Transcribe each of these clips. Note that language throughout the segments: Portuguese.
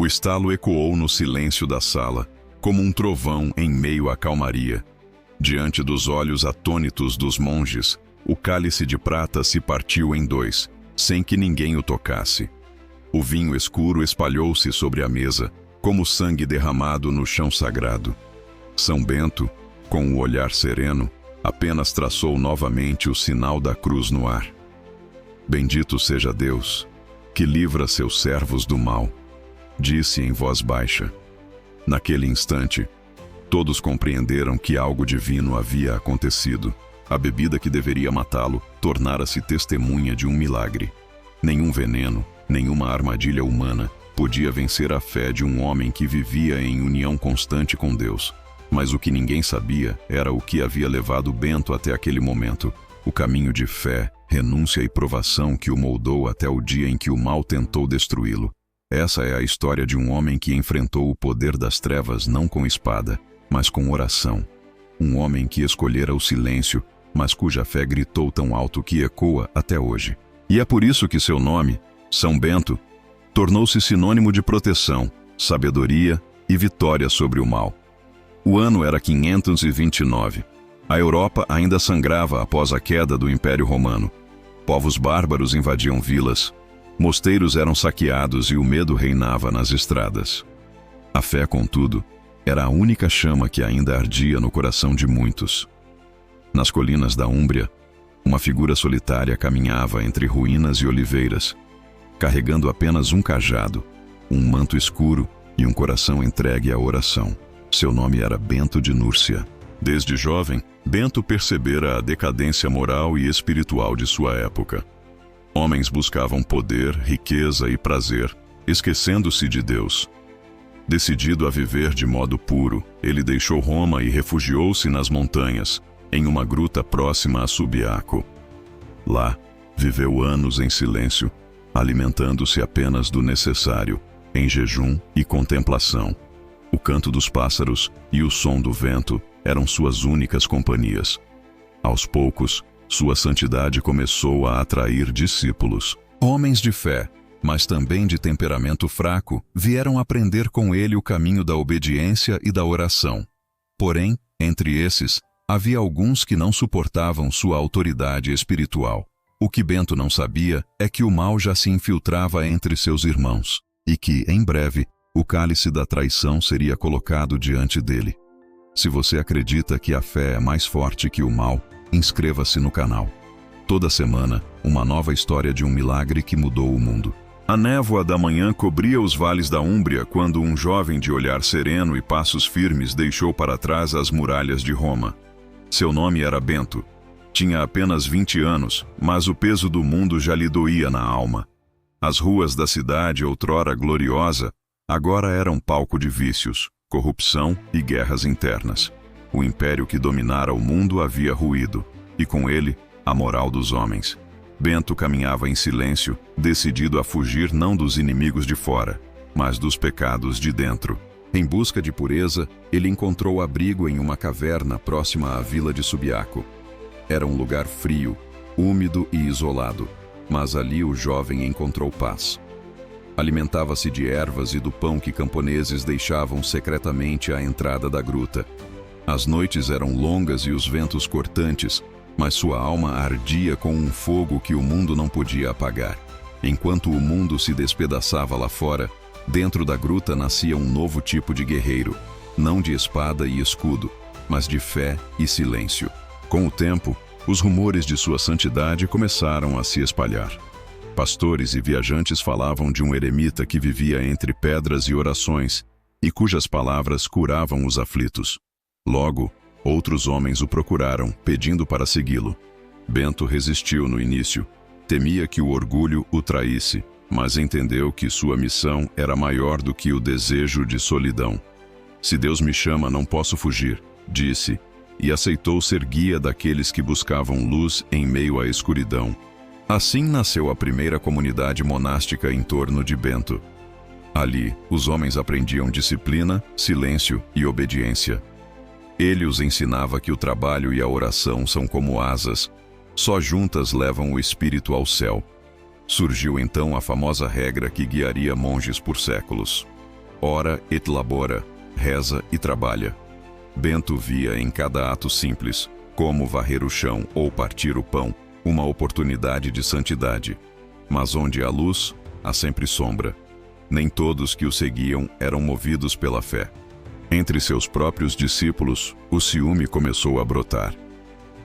O estalo ecoou no silêncio da sala, como um trovão em meio à calmaria. Diante dos olhos atônitos dos monges, o cálice de prata se partiu em dois, sem que ninguém o tocasse. O vinho escuro espalhou-se sobre a mesa, como sangue derramado no chão sagrado. São Bento, com o olhar sereno, apenas traçou novamente o sinal da cruz no ar. Bendito seja Deus, que livra seus servos do mal, disse em voz baixa. Naquele instante, todos compreenderam que algo divino havia acontecido. A bebida que deveria matá-lo tornara-se testemunha de um milagre. Nenhum veneno, nenhuma armadilha humana podia vencer a fé de um homem que vivia em união constante com Deus. Mas o que ninguém sabia era o que havia levado Bento até aquele momento, o caminho de fé, renúncia e provação que o moldou até o dia em que o mal tentou destruí-lo. Essa é a história de um homem que enfrentou o poder das trevas não com espada, mas com oração. Um homem que escolhera o silêncio, mas cuja fé gritou tão alto que ecoa até hoje. E é por isso que seu nome, São Bento, tornou-se sinônimo de proteção, sabedoria e vitória sobre o mal. O ano era 529. A Europa ainda sangrava após a queda do Império Romano. Povos bárbaros invadiam vilas, mosteiros eram saqueados e o medo reinava nas estradas. A fé, contudo, era a única chama que ainda ardia no coração de muitos. Nas colinas da Úmbria, uma figura solitária caminhava entre ruínas e oliveiras, carregando apenas um cajado, um manto escuro e um coração entregue à oração. Seu nome era Bento de Núrcia. Desde jovem, Bento percebera a decadência moral e espiritual de sua época. Homens buscavam poder, riqueza e prazer, esquecendo-se de Deus. Decidido a viver de modo puro, ele deixou Roma e refugiou-se nas montanhas, em uma gruta próxima a Subiaco. Lá, viveu anos em silêncio, alimentando-se apenas do necessário, em jejum e contemplação. O canto dos pássaros e o som do vento eram suas únicas companhias. Aos poucos, sua santidade começou a atrair discípulos. Homens de fé, mas também de temperamento fraco, vieram aprender com ele o caminho da obediência e da oração. Porém, entre esses, havia alguns que não suportavam sua autoridade espiritual. O que Bento não sabia é que o mal já se infiltrava entre seus irmãos, e que, em breve, o cálice da traição seria colocado diante dele. Se você acredita que a fé é mais forte que o mal, inscreva-se no canal. Toda semana, uma nova história de um milagre que mudou o mundo. A névoa da manhã cobria os vales da Úmbria quando um jovem de olhar sereno e passos firmes deixou para trás as muralhas de Roma. Seu nome era Bento. Tinha apenas 20 anos, mas o peso do mundo já lhe doía na alma. As ruas da cidade, outrora gloriosa, agora eram palco de vícios, corrupção e guerras internas. O império que dominara o mundo havia ruído, e com ele, a moral dos homens. Bento caminhava em silêncio, decidido a fugir não dos inimigos de fora, mas dos pecados de dentro. Em busca de pureza, ele encontrou abrigo em uma caverna próxima à vila de Subiaco. Era um lugar frio, úmido e isolado, mas ali o jovem encontrou paz. Alimentava-se de ervas e do pão que camponeses deixavam secretamente à entrada da gruta. As noites eram longas e os ventos cortantes, mas sua alma ardia com um fogo que o mundo não podia apagar. Enquanto o mundo se despedaçava lá fora, dentro da gruta nascia um novo tipo de guerreiro, não de espada e escudo, mas de fé e silêncio. Com o tempo, os rumores de sua santidade começaram a se espalhar. Pastores e viajantes falavam de um eremita que vivia entre pedras e orações, e cujas palavras curavam os aflitos. Logo, outros homens o procuraram, pedindo para segui-lo. Bento resistiu no início. Temia que o orgulho o traísse, mas entendeu que sua missão era maior do que o desejo de solidão. Se Deus me chama, não posso fugir, disse, e aceitou ser guia daqueles que buscavam luz em meio à escuridão. Assim nasceu a primeira comunidade monástica em torno de Bento. Ali, os homens aprendiam disciplina, silêncio e obediência. Ele os ensinava que o trabalho e a oração são como asas, só juntas levam o espírito ao céu. Surgiu então a famosa regra que guiaria monges por séculos. ora et labora, reza e trabalha. Bento via em cada ato simples, como varrer o chão ou partir o pão, uma oportunidade de santidade. Mas onde há luz, há sempre sombra. Nem todos que o seguiam eram movidos pela fé. Entre seus próprios discípulos, o ciúme começou a brotar.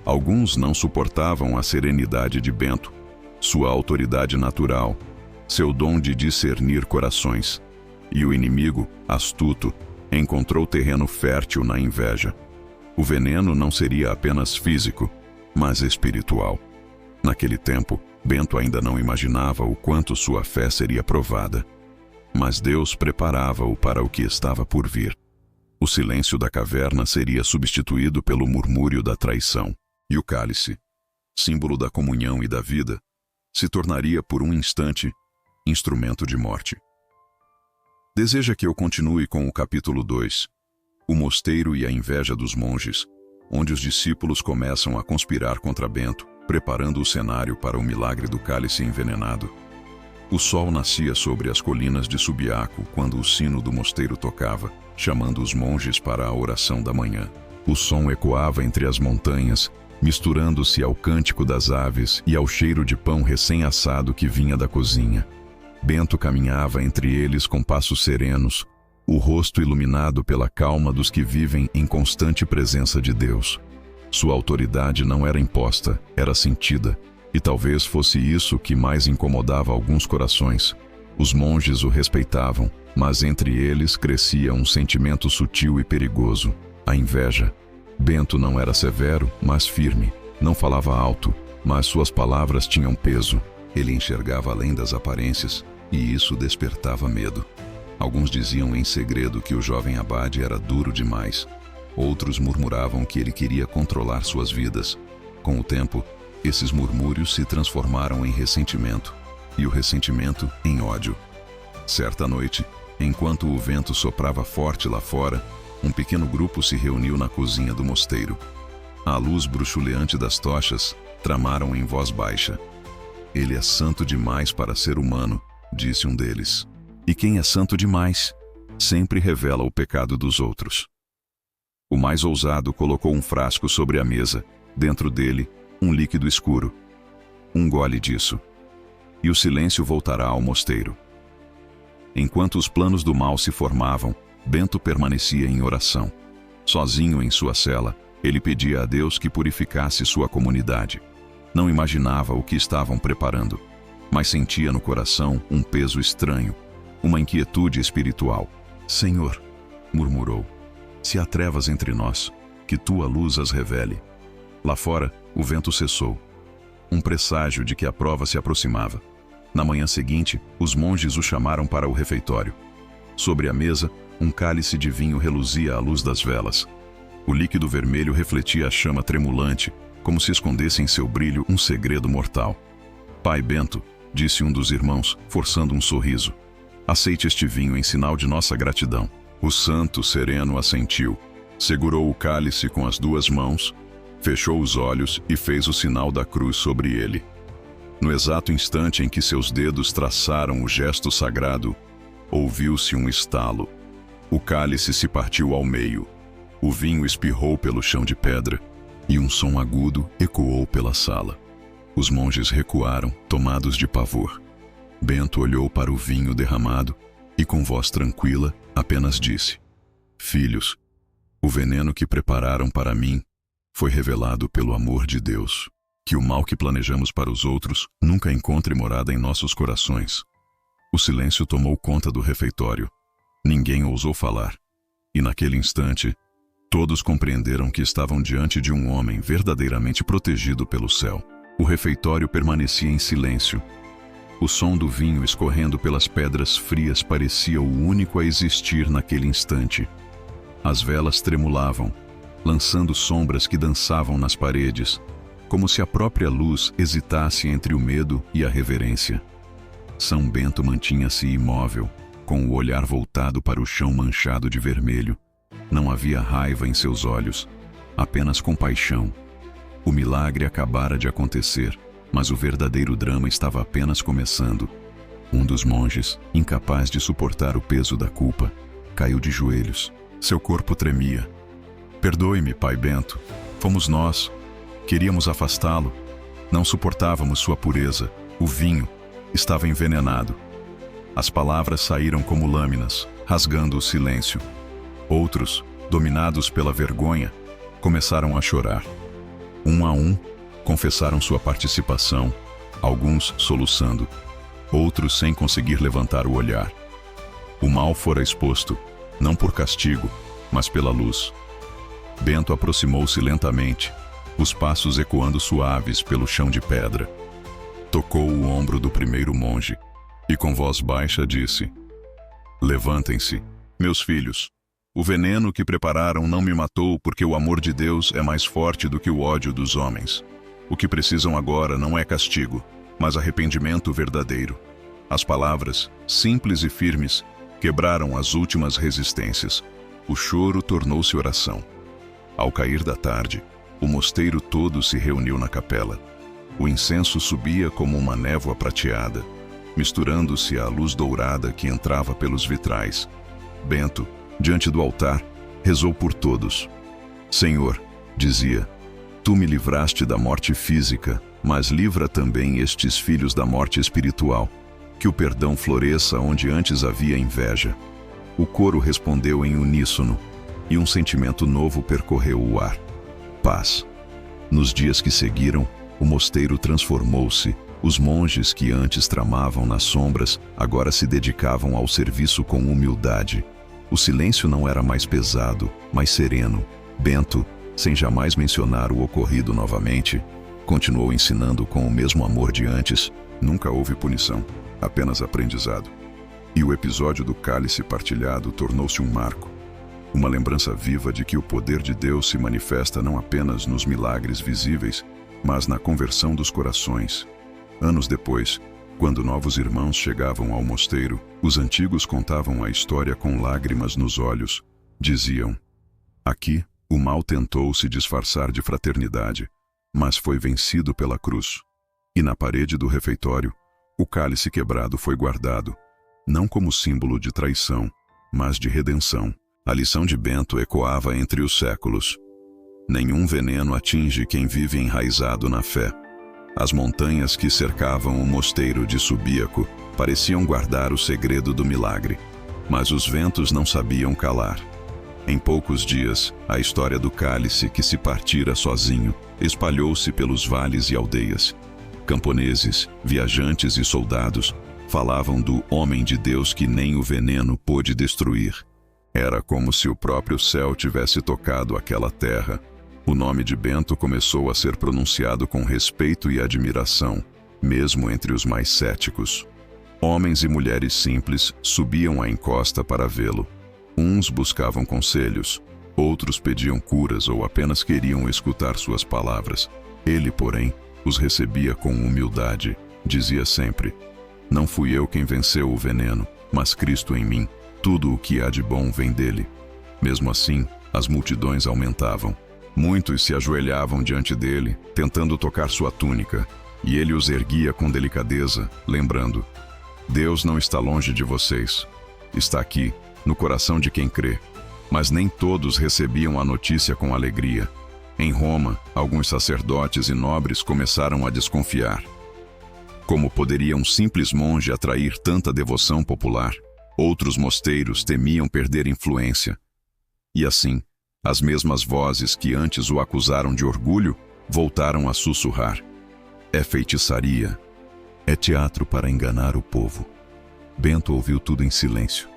Alguns não suportavam a serenidade de Bento, sua autoridade natural, seu dom de discernir corações. E o inimigo, astuto, encontrou terreno fértil na inveja. O veneno não seria apenas físico, mas espiritual. Naquele tempo, Bento ainda não imaginava o quanto sua fé seria provada. Mas Deus preparava-o para o que estava por vir. O silêncio da caverna seria substituído pelo murmúrio da traição. E o cálice, símbolo da comunhão e da vida, se tornaria por um instante instrumento de morte. Deseja que eu continue com o capítulo 2, o mosteiro e a inveja dos monges, onde os discípulos começam a conspirar contra Bento, preparando o cenário para o milagre do cálice envenenado. O sol nascia sobre as colinas de Subiaco quando o sino do mosteiro tocava, chamando os monges para a oração da manhã. O som ecoava entre as montanhas, misturando-se ao cântico das aves e ao cheiro de pão recém-assado que vinha da cozinha. Bento caminhava entre eles com passos serenos, o rosto iluminado pela calma dos que vivem em constante presença de Deus. Sua autoridade não era imposta, era sentida, e talvez fosse isso que mais incomodava alguns corações. Os monges o respeitavam, mas entre eles crescia um sentimento sutil e perigoso, a inveja. Bento não era severo, mas firme. Não falava alto, mas suas palavras tinham peso. Ele enxergava além das aparências, e isso despertava medo. Alguns diziam em segredo que o jovem abade era duro demais. Outros murmuravam que ele queria controlar suas vidas. Com o tempo, esses murmúrios se transformaram em ressentimento, e o ressentimento em ódio. Certa noite, enquanto o vento soprava forte lá fora, um pequeno grupo se reuniu na cozinha do mosteiro. À luz bruxuleante das tochas, tramaram em voz baixa. "Ele é santo demais para ser humano", disse um deles. "E quem é santo demais, sempre revela o pecado dos outros." O mais ousado colocou um frasco sobre a mesa, dentro dele, um líquido escuro. "Um gole disso, e o silêncio voltará ao mosteiro." Enquanto os planos do mal se formavam, Bento permanecia em oração. Sozinho em sua cela, ele pedia a Deus que purificasse sua comunidade. Não imaginava o que estavam preparando, mas sentia no coração um peso estranho, uma inquietude espiritual. "Senhor", murmurou, "se há trevas entre nós, que tua luz as revele." Lá fora, o vento cessou, um presságio de que a prova se aproximava. Na manhã seguinte, os monges o chamaram para o refeitório. Sobre a mesa, um cálice de vinho reluzia à luz das velas. O líquido vermelho refletia a chama tremulante, como se escondesse em seu brilho um segredo mortal. "Pai Bento", disse um dos irmãos, forçando um sorriso, "aceite este vinho em sinal de nossa gratidão." O santo sereno assentiu, segurou o cálice com as duas mãos, fechou os olhos e fez o sinal da cruz sobre ele. No exato instante em que seus dedos traçaram o gesto sagrado, ouviu-se um estalo. O cálice se partiu ao meio. O vinho espirrou pelo chão de pedra e um som agudo ecoou pela sala. Os monges recuaram, tomados de pavor. Bento olhou para o vinho derramado e, com voz tranquila, apenas disse: "Filhos, o veneno que prepararam para mim foi revelado pelo amor de Deus. Que o mal que planejamos para os outros nunca encontre morada em nossos corações." O silêncio tomou conta do refeitório. Ninguém ousou falar. E naquele instante, todos compreenderam que estavam diante de um homem verdadeiramente protegido pelo céu. O refeitório permanecia em silêncio. O som do vinho escorrendo pelas pedras frias parecia o único a existir naquele instante. As velas tremulavam, lançando sombras que dançavam nas paredes, como se a própria luz hesitasse entre o medo e a reverência. São Bento mantinha-se imóvel, com o olhar voltado para o chão manchado de vermelho. Não havia raiva em seus olhos, apenas compaixão. O milagre acabara de acontecer, mas o verdadeiro drama estava apenas começando. Um dos monges, incapaz de suportar o peso da culpa, caiu de joelhos. Seu corpo tremia. Perdoe-me, pai Bento. Fomos nós. Queríamos afastá-lo. Não suportávamos sua pureza. O vinho estava envenenado. As palavras saíram como lâminas, rasgando o silêncio. Outros, dominados pela vergonha, começaram a chorar. Um a um, confessaram sua participação, alguns soluçando, outros sem conseguir levantar o olhar. O mal fora exposto, não por castigo, mas pela luz. Bento aproximou-se lentamente, os passos ecoando suaves pelo chão de pedra. Tocou o ombro do primeiro monge e com voz baixa disse: "Levantem-se, meus filhos. O veneno que prepararam não me matou porque o amor de Deus é mais forte do que o ódio dos homens. O que precisam agora não é castigo, mas arrependimento verdadeiro." As palavras, simples e firmes, quebraram as últimas resistências. O choro tornou-se oração. Ao cair da tarde, o mosteiro todo se reuniu na capela. O incenso subia como uma névoa prateada, misturando-se à luz dourada que entrava pelos vitrais. Bento, diante do altar, rezou por todos. "Senhor", dizia, "tu me livraste da morte física, mas livra também estes filhos da morte espiritual. Que o perdão floresça onde antes havia inveja." O coro respondeu em uníssono, e um sentimento novo percorreu o ar: paz. Nos dias que seguiram, o mosteiro transformou-se. Os monges que antes tramavam nas sombras, agora se dedicavam ao serviço com humildade. O silêncio não era mais pesado, mas sereno. Bento, sem jamais mencionar o ocorrido novamente, continuou ensinando com o mesmo amor de antes. Nunca houve punição, apenas aprendizado. E o episódio do cálice partilhado tornou-se um marco. Uma lembrança viva de que o poder de Deus se manifesta não apenas nos milagres visíveis, mas na conversão dos corações. Anos depois, quando novos irmãos chegavam ao mosteiro, os antigos contavam a história com lágrimas nos olhos. Diziam: "Aqui, o mal tentou se disfarçar de fraternidade, mas foi vencido pela cruz." E na parede do refeitório, o cálice quebrado foi guardado, não como símbolo de traição, mas de redenção. A lição de Bento ecoava entre os séculos: nenhum veneno atinge quem vive enraizado na fé. As montanhas que cercavam o mosteiro de Subíaco pareciam guardar o segredo do milagre, mas os ventos não sabiam calar. Em poucos dias, a história do cálice que se partira sozinho espalhou-se pelos vales e aldeias. Camponeses, viajantes e soldados falavam do homem de Deus que nem o veneno pôde destruir. Era como se o próprio céu tivesse tocado aquela terra. O nome de Bento começou a ser pronunciado com respeito e admiração, mesmo entre os mais céticos. Homens e mulheres simples subiam a encosta para vê-lo. Uns buscavam conselhos, outros pediam curas ou apenas queriam escutar suas palavras. Ele, porém, os recebia com humildade. Dizia sempre: "Não fui eu quem venceu o veneno, mas Cristo em mim. Tudo o que há de bom vem dele." Mesmo assim, as multidões aumentavam. Muitos se ajoelhavam diante dele, tentando tocar sua túnica, e ele os erguia com delicadeza, lembrando: "Deus não está longe de vocês. Está aqui, no coração de quem crê." Mas nem todos recebiam a notícia com alegria. Em Roma, alguns sacerdotes e nobres começaram a desconfiar. Como poderia um simples monge atrair tanta devoção popular? Outros mosteiros temiam perder influência. E assim, as mesmas vozes que antes o acusaram de orgulho voltaram a sussurrar: "É feitiçaria. É teatro para enganar o povo." Bento ouviu tudo em silêncio.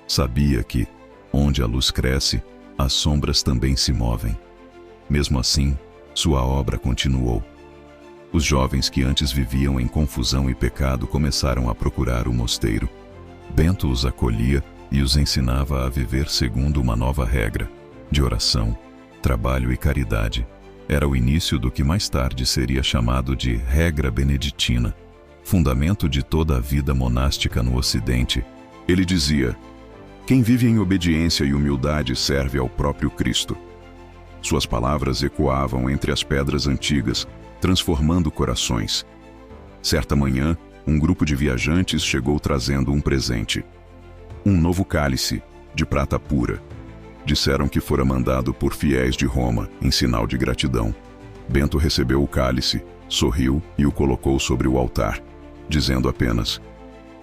Sabia que, onde a luz cresce, as sombras também se movem. Mesmo assim, sua obra continuou. Os jovens que antes viviam em confusão e pecado começaram a procurar o mosteiro. Bento os acolhia e os ensinava a viver segundo uma nova regra, de oração, trabalho e caridade. Era o início do que mais tarde seria chamado de regra beneditina, fundamento de toda a vida monástica no Ocidente. Ele dizia: "Quem vive em obediência e humildade serve ao próprio Cristo." Suas palavras ecoavam entre as pedras antigas, transformando corações. Certa manhã, um grupo de viajantes chegou trazendo um presente. Um novo cálice, de prata pura. Disseram que fora mandado por fiéis de Roma, em sinal de gratidão. Bento recebeu o cálice, sorriu e o colocou sobre o altar, dizendo apenas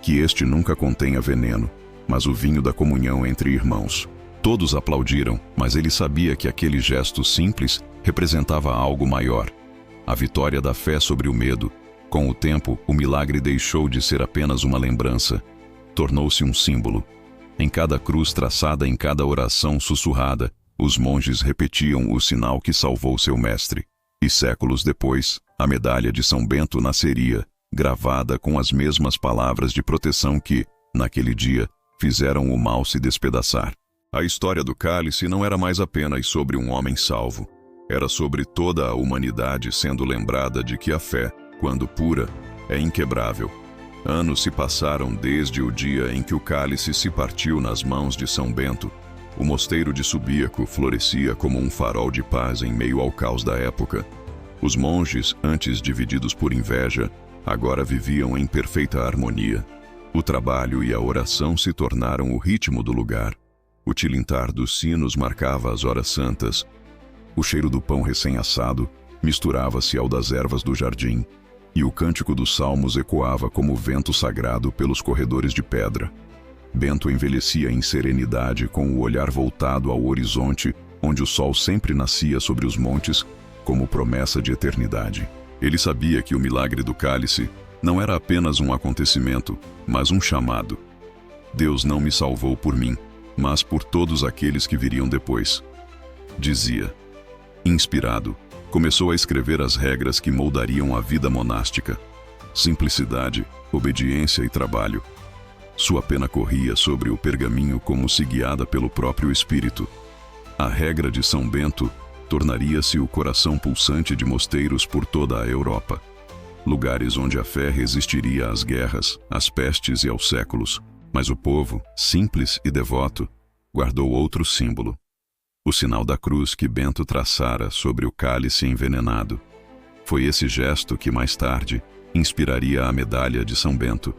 que este nunca contenha veneno, mas o vinho da comunhão entre irmãos. Todos aplaudiram, mas ele sabia que aquele gesto simples representava algo maior. A vitória da fé sobre o medo. Com o tempo, o milagre deixou de ser apenas uma lembrança. Tornou-se um símbolo. Em cada cruz traçada, em cada oração sussurrada, os monges repetiam o sinal que salvou seu mestre. E séculos depois, a medalha de São Bento nasceria, gravada com as mesmas palavras de proteção que, naquele dia, fizeram o mal se despedaçar. A história do cálice não era mais apenas sobre um homem salvo. Era sobre toda a humanidade sendo lembrada de que a fé, quando pura, é inquebrável. Anos se passaram desde o dia em que o cálice se partiu nas mãos de São Bento. O mosteiro de Subíaco florescia como um farol de paz em meio ao caos da época. Os monges, antes divididos por inveja, agora viviam em perfeita harmonia. O trabalho e a oração se tornaram o ritmo do lugar. O tilintar dos sinos marcava as horas santas. O cheiro do pão recém-assado misturava-se ao das ervas do jardim, e o cântico dos salmos ecoava como vento sagrado pelos corredores de pedra. Bento envelhecia em serenidade, com o olhar voltado ao horizonte, onde o sol sempre nascia sobre os montes, como promessa de eternidade. Ele sabia que o milagre do cálice não era apenas um acontecimento, mas um chamado. Deus não me salvou por mim, mas por todos aqueles que viriam depois. Dizia. Inspirado, começou a escrever as regras que moldariam a vida monástica. Simplicidade, obediência e trabalho. Sua pena corria sobre o pergaminho como se guiada pelo próprio Espírito. A regra de São Bento tornaria-se o coração pulsante de mosteiros por toda a Europa. Lugares onde a fé resistiria às guerras, às pestes e aos séculos. Mas o povo, simples e devoto, guardou outro símbolo. O sinal da cruz que Bento traçara sobre o cálice envenenado. Foi esse gesto que, mais tarde, inspiraria a medalha de São Bento,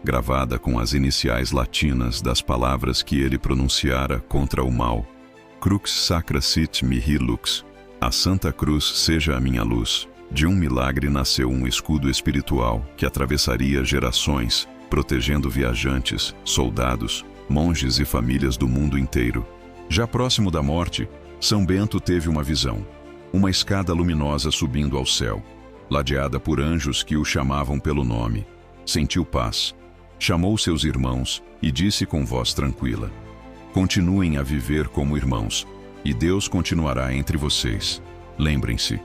gravada com as iniciais latinas das palavras que ele pronunciara contra o mal. Crux sacra sit mihi lux. A Santa Cruz seja a minha luz. De um milagre nasceu um escudo espiritual que atravessaria gerações, protegendo viajantes, soldados, monges e famílias do mundo inteiro. Já próximo da morte, São Bento teve uma visão. Uma escada luminosa subindo ao céu, ladeada por anjos que o chamavam pelo nome. Sentiu paz. Chamou seus irmãos e disse com voz tranquila: continuem a viver como irmãos, e Deus continuará entre vocês. Lembrem-se,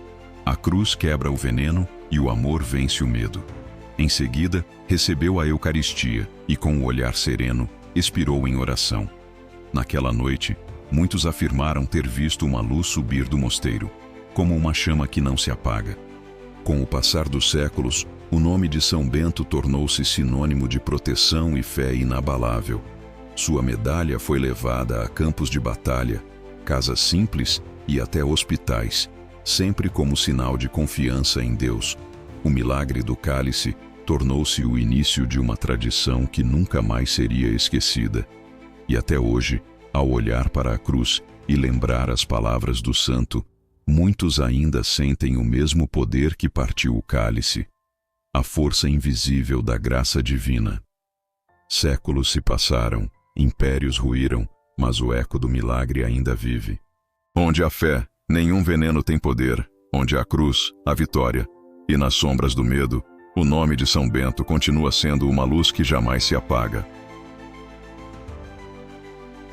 a cruz quebra o veneno e o amor vence o medo. Em seguida, recebeu a Eucaristia e, com o olhar sereno, expirou em oração. Naquela noite, muitos afirmaram ter visto uma luz subir do mosteiro, como uma chama que não se apaga. Com o passar dos séculos, o nome de São Bento tornou-se sinônimo de proteção e fé inabalável. Sua medalha foi levada a campos de batalha, casas simples e até hospitais, sempre como sinal de confiança em Deus. O milagre do cálice tornou-se o início de uma tradição que nunca mais seria esquecida. E até hoje, ao olhar para a cruz e lembrar as palavras do santo, muitos ainda sentem o mesmo poder que partiu o cálice, a força invisível da graça divina. Séculos se passaram, impérios ruíram, mas o eco do milagre ainda vive. Onde há fé, nenhum veneno tem poder. Onde há cruz, há vitória. E nas sombras do medo, o nome de São Bento continua sendo uma luz que jamais se apaga.